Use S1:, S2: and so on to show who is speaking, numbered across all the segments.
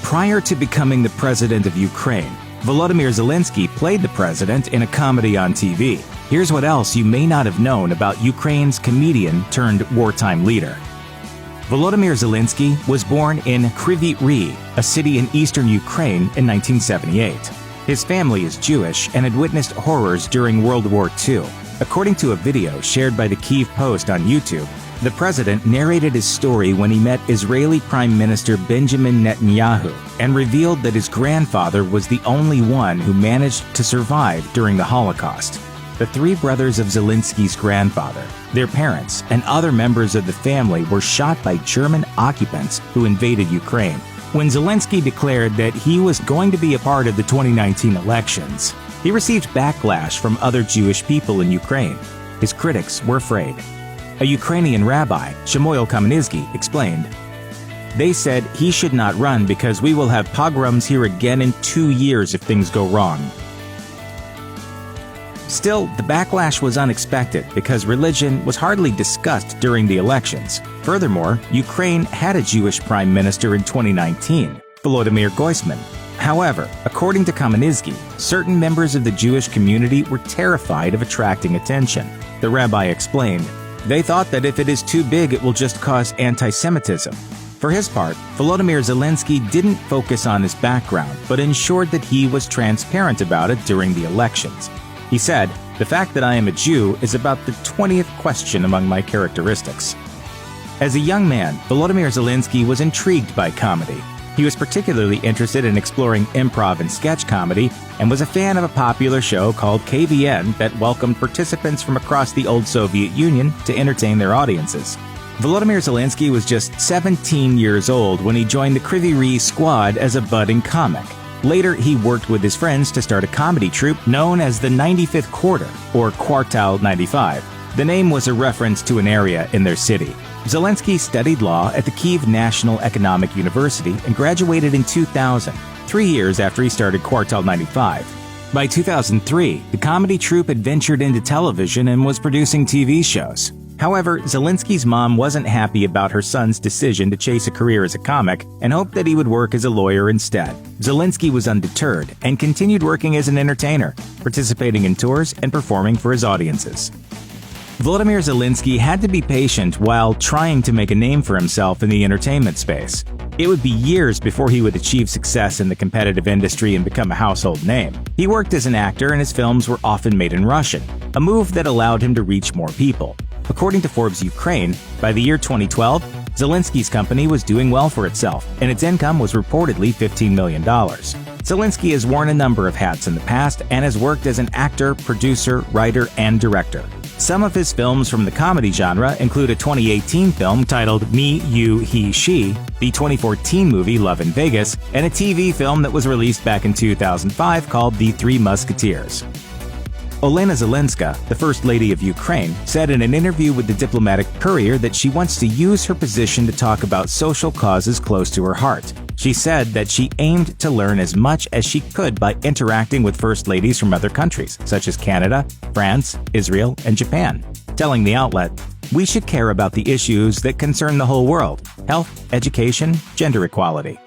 S1: Prior to becoming the president of Ukraine, Volodymyr Zelenskyy played the president in a comedy on TV. Here's what else you may not have known about Ukraine's comedian turned wartime leader. Volodymyr Zelenskyy was born in Kryvyi Rih, a city in eastern Ukraine, in 1978. His family is Jewish and had witnessed horrors during World War II. According to a video shared by the Kyiv Post on YouTube, the president narrated his story when he met Israeli Prime Minister Benjamin Netanyahu and revealed that his grandfather was the only one who managed to survive during the Holocaust. The three brothers of Zelenskyy's grandfather, their parents, and other members of the family were shot by German occupants who invaded Ukraine. When Zelenskyy declared that he was going to be a part of the 2019 elections, he received backlash from other Jewish people in Ukraine. His critics were afraid. A Ukrainian rabbi, Shmuel Kamenetsky, explained, "They said he should not run because we will have pogroms here again in 2 years if things go wrong." Still, the backlash was unexpected because religion was hardly discussed during the elections. Furthermore, Ukraine had a Jewish prime minister in 2019, Volodymyr Zelenskyy. However, according to Kamenetsky, certain members of the Jewish community were terrified of attracting attention. The rabbi explained, "They thought that if it is too big, it will just cause anti-Semitism." For his part, Volodymyr Zelenskyy didn't focus on his background, but ensured that he was transparent about it during the elections. He said, "The fact that I am a Jew is about the 20th question among my characteristics." As a young man, Volodymyr Zelenskyy was intrigued by comedy. He was particularly interested in exploring improv and sketch comedy and was a fan of a popular show called KVN that welcomed participants from across the old Soviet Union to entertain their audiences. Volodymyr Zelenskyy was just 17 years old when he joined the Kryvyi Rih squad as a budding comic. Later, he worked with his friends to start a comedy troupe known as the 95th Quarter, or Kvartal 95. The name was a reference to an area in their city. Zelenskyy studied law at the Kyiv National Economic University and graduated in 2000, 3 years after he started Kvartal 95. By 2003, the comedy troupe had ventured into television and was producing TV shows. However, Zelenskyy's mom wasn't happy about her son's decision to chase a career as a comic and hoped that he would work as a lawyer instead. Zelenskyy was undeterred and continued working as an entertainer, participating in tours and performing for his audiences. Volodymyr Zelenskyy had to be patient while trying to make a name for himself in the entertainment space. It would be years before he would achieve success in the competitive industry and become a household name. He worked as an actor and his films were often made in Russian, a move that allowed him to reach more people. According to Forbes Ukraine, by the year 2012, Zelenskyy's company was doing well for itself, and its income was reportedly $15 million. Zelenskyy has worn a number of hats in the past and has worked as an actor, producer, writer, and director. Some of his films from the comedy genre include a 2018 film titled Me, You, He, She, the 2014 movie Love in Vegas, and a TV film that was released back in 2005 called The Three Musketeers. Olena Zelenska, the First Lady of Ukraine, said in an interview with the Diplomatic Courier that she wants to use her position to talk about social causes close to her heart. She said that she aimed to learn as much as she could by interacting with First Ladies from other countries, such as Canada, France, Israel, and Japan, telling the outlet, "We should care about the issues that concern the whole world: health, education, gender equality."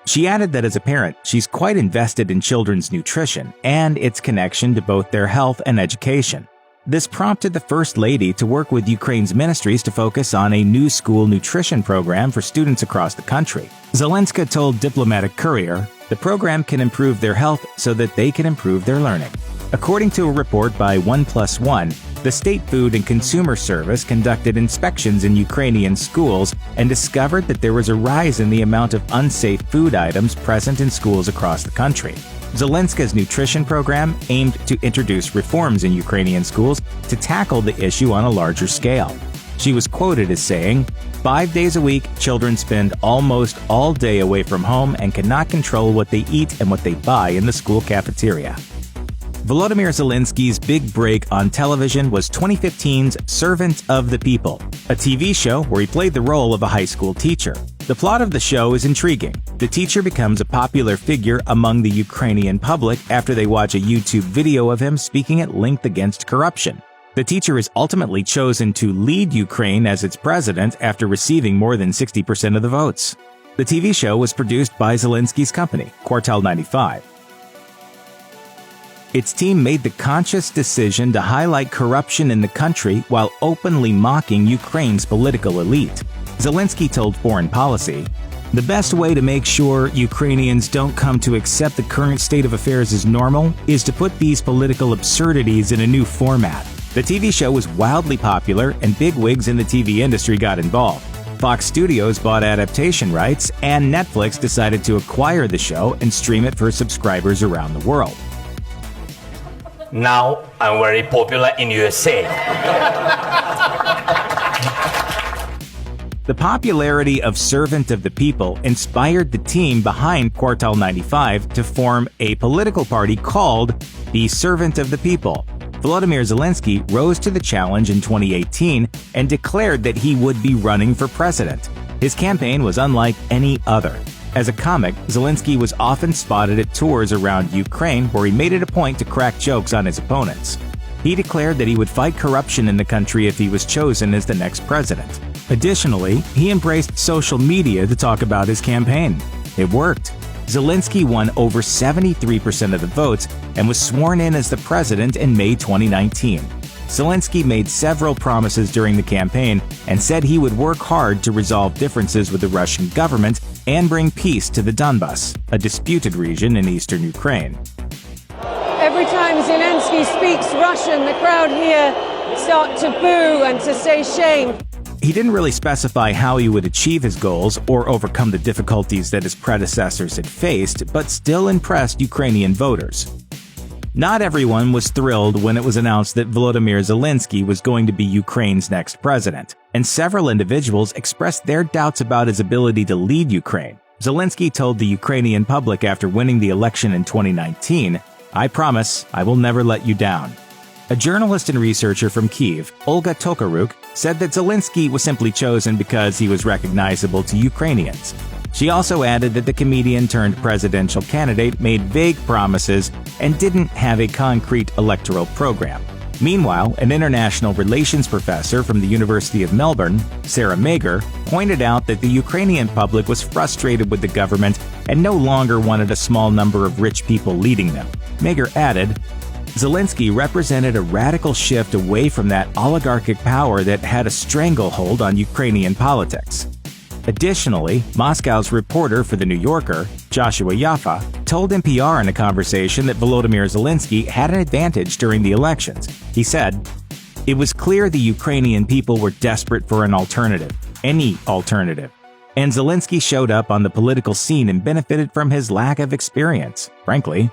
S1: She added that as a parent, she's quite invested in children's nutrition and its connection to both their health and education. This prompted the First Lady to work with Ukraine's ministries to focus on a new school nutrition program for students across the country. Zelenska told Diplomatic Courier, "The program can improve their health so that they can improve their learning." According to a report by 1+1, the State Food and Consumer Service conducted inspections in Ukrainian schools and discovered that there was a rise in the amount of unsafe food items present in schools across the country. Zelenska's nutrition program aimed to introduce reforms in Ukrainian schools to tackle the issue on a larger scale. She was quoted as saying, 5 days a week, children spend almost all day away from home and cannot control what they eat and what they buy in the school cafeteria." Volodymyr Zelenskyy's big break on television was 2015's Servant of the People, a TV show where he played the role of a high school teacher. The plot of the show is intriguing. The teacher becomes a popular figure among the Ukrainian public after they watch a YouTube video of him speaking at length against corruption. The teacher is ultimately chosen to lead Ukraine as its president after receiving more than 60% of the votes. The TV show was produced by Zelensky's company, Quartal 95. Its team made the conscious decision to highlight corruption in the country while openly mocking Ukraine's political elite. Zelenskyy told Foreign Policy, "The best way to make sure Ukrainians don't come to accept the current state of affairs as normal is to put these political absurdities in a new format." The TV show was wildly popular and bigwigs in the TV industry got involved. Fox Studios bought adaptation rights, and Netflix decided to acquire the show and stream it for subscribers around the world.
S2: Now I'm very popular in USA.
S1: The popularity of Servant of the People inspired the team behind Quartal 95 to form a political party called the Servant of the People. Volodymyr Zelenskyy rose to the challenge in 2018 and declared that he would be running for president. His campaign was unlike any other. As a comic, Zelenskyy was often spotted at tours around Ukraine where he made it a point to crack jokes on his opponents. He declared that he would fight corruption in the country if he was chosen as the next president. Additionally, he embraced social media to talk about his campaign. It worked. Zelenskyy won over 73% of the votes and was sworn in as the president in May 2019. Zelenskyy made several promises during the campaign and said he would work hard to resolve differences with the Russian government and bring peace to the Donbas, a disputed region in eastern Ukraine.
S3: Every time Zelenskyy speaks Russian, the crowd here start to boo and to say shame.
S1: He didn't really specify how he would achieve his goals or overcome the difficulties that his predecessors had faced, but still impressed Ukrainian voters. Not everyone was thrilled when it was announced that Volodymyr Zelenskyy was going to be Ukraine's next president, and several individuals expressed their doubts about his ability to lead Ukraine. Zelenskyy told the Ukrainian public after winning the election in 2019, "I promise I will never let you down." A journalist and researcher from Kyiv, Olga Tokaruk, said that Zelenskyy was simply chosen because he was recognizable to Ukrainians. She also added that the comedian-turned-presidential candidate made vague promises and didn't have a concrete electoral program. Meanwhile, an international relations professor from the University of Melbourne, Sarah Mager, pointed out that the Ukrainian public was frustrated with the government and no longer wanted a small number of rich people leading them. Mager added, Zelenskyy represented a radical shift away from that oligarchic power that had a stranglehold on Ukrainian politics. Additionally, Moscow's reporter for The New Yorker, Joshua Yaffa, told NPR in a conversation that Volodymyr Zelenskyy had an advantage during the elections. He said, "It was clear the Ukrainian people were desperate for an alternative, any alternative. And Zelenskyy showed up on the political scene and benefited from his lack of experience, frankly."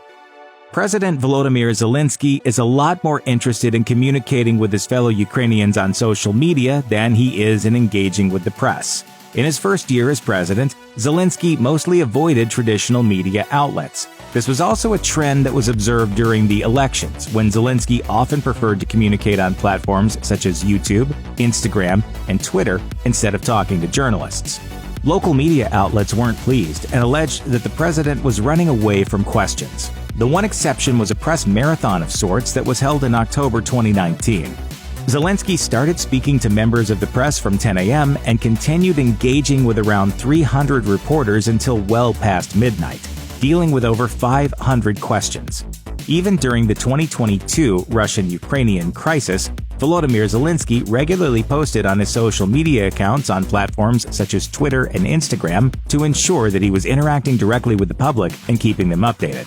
S1: President Volodymyr Zelenskyy is a lot more interested in communicating with his fellow Ukrainians on social media than he is in engaging with the press. In his first year as president, Zelenskyy mostly avoided traditional media outlets. This was also a trend that was observed during the elections, when Zelenskyy often preferred to communicate on platforms such as YouTube, Instagram, and Twitter instead of talking to journalists. Local media outlets weren't pleased and alleged that the president was running away from questions. The one exception was a press marathon of sorts that was held in October 2019. Zelenskyy started speaking to members of the press from 10 a.m. and continued engaging with around 300 reporters until well past midnight, dealing with over 500 questions. Even during the 2022 Russian-Ukrainian crisis, Volodymyr Zelenskyy regularly posted on his social media accounts on platforms such as Twitter and Instagram to ensure that he was interacting directly with the public and keeping them updated.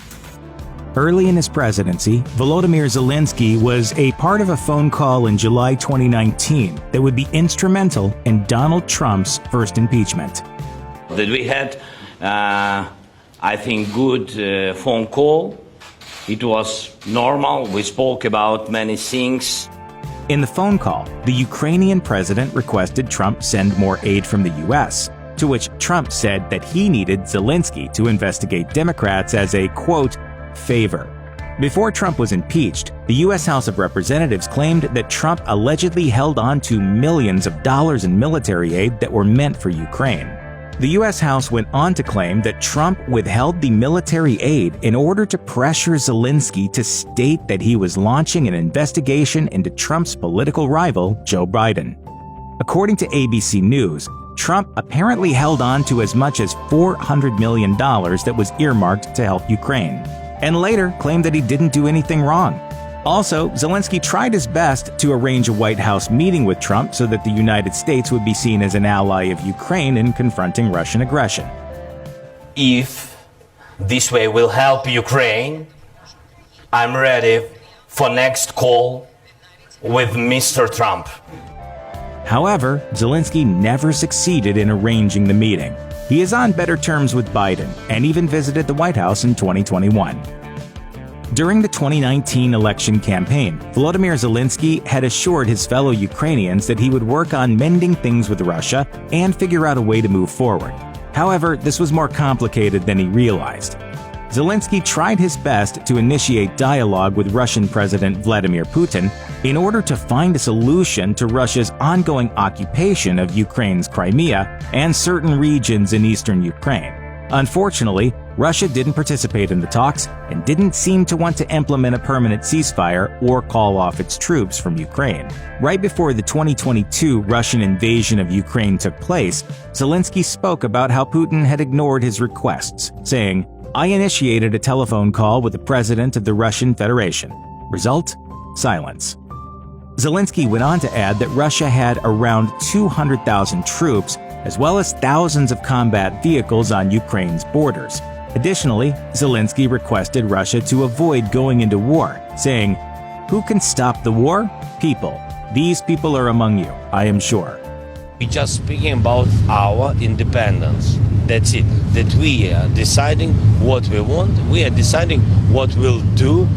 S1: Early in his presidency, Volodymyr Zelenskyy was a part of a phone call in July 2019 that would be instrumental in Donald Trump's first impeachment.
S2: That we had, I think, good phone call. It was normal. We spoke about many things.
S1: In the phone call, the Ukrainian president requested Trump send more aid from the U.S., to which Trump said that he needed Zelenskyy to investigate Democrats as a, quote, favor. Before Trump was impeached, the U.S. House of Representatives claimed that Trump allegedly held on to millions of dollars in military aid that were meant for Ukraine. The U.S. House went on to claim that Trump withheld the military aid in order to pressure Zelenskyy to state that he was launching an investigation into Trump's political rival, Joe Biden. According to ABC News, Trump apparently held on to as much as $400 million that was earmarked to help Ukraine, and later claimed that he didn't do anything wrong. Also, Zelenskyy tried his best to arrange a White House meeting with Trump so that the United States would be seen as an ally of Ukraine in confronting Russian aggression.
S4: If this way will help Ukraine, I'm ready for next call with Mr. Trump.
S1: However, Zelenskyy never succeeded in arranging the meeting. He is on better terms with Biden and even visited the White House in 2021. During the 2019 election campaign, Volodymyr Zelenskyy had assured his fellow Ukrainians that he would work on mending things with Russia and figure out a way to move forward. However, this was more complicated than he realized. Zelenskyy tried his best to initiate dialogue with Russian President Vladimir Putin in order to find a solution to Russia's ongoing occupation of Ukraine's Crimea and certain regions in eastern Ukraine. Unfortunately, Russia didn't participate in the talks and didn't seem to want to implement a permanent ceasefire or call off its troops from Ukraine. Right before the 2022 Russian invasion of Ukraine took place, Zelenskyy spoke about how Putin had ignored his requests, saying, "I initiated a telephone call with the president of the Russian Federation. Result? Silence." Zelenskyy went on to add that Russia had around 200,000 troops, as well as thousands of combat vehicles on Ukraine's borders. Additionally, Zelenskyy requested Russia to avoid going into war, saying, "Who can stop the war? People. These people are among you, I am sure."
S5: We're just speaking about our independence. That's it. That we are deciding what we want, we are deciding what we'll do.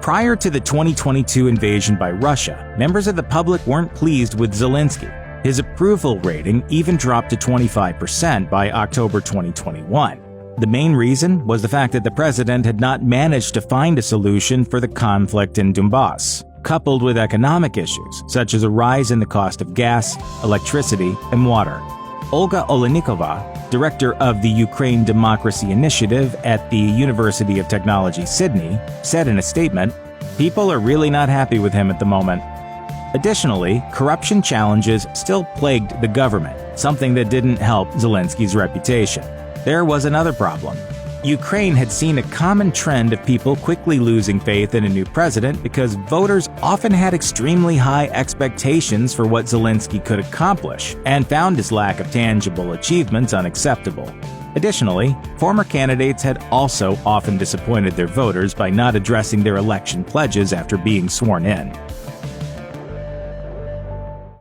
S1: Prior to the 2022 invasion by Russia, members of the public weren't pleased with Zelenskyy. His approval rating even dropped to 25% by October 2021. The main reason was the fact that the president had not managed to find a solution for the conflict in Donbass, coupled with economic issues such as a rise in the cost of gas, electricity, and water. Olga Olenikova, director of the Ukraine Democracy Initiative at the University of Technology, Sydney, said in a statement, "People are really not happy with him at the moment." Additionally, corruption challenges still plagued the government, something that didn't help Zelenskyy's reputation. There was another problem. Ukraine had seen a common trend of people quickly losing faith in a new president because voters often had extremely high expectations for what Zelenskyy could accomplish and found his lack of tangible achievements unacceptable. Additionally, former candidates had also often disappointed their voters by not addressing their election pledges after being sworn in.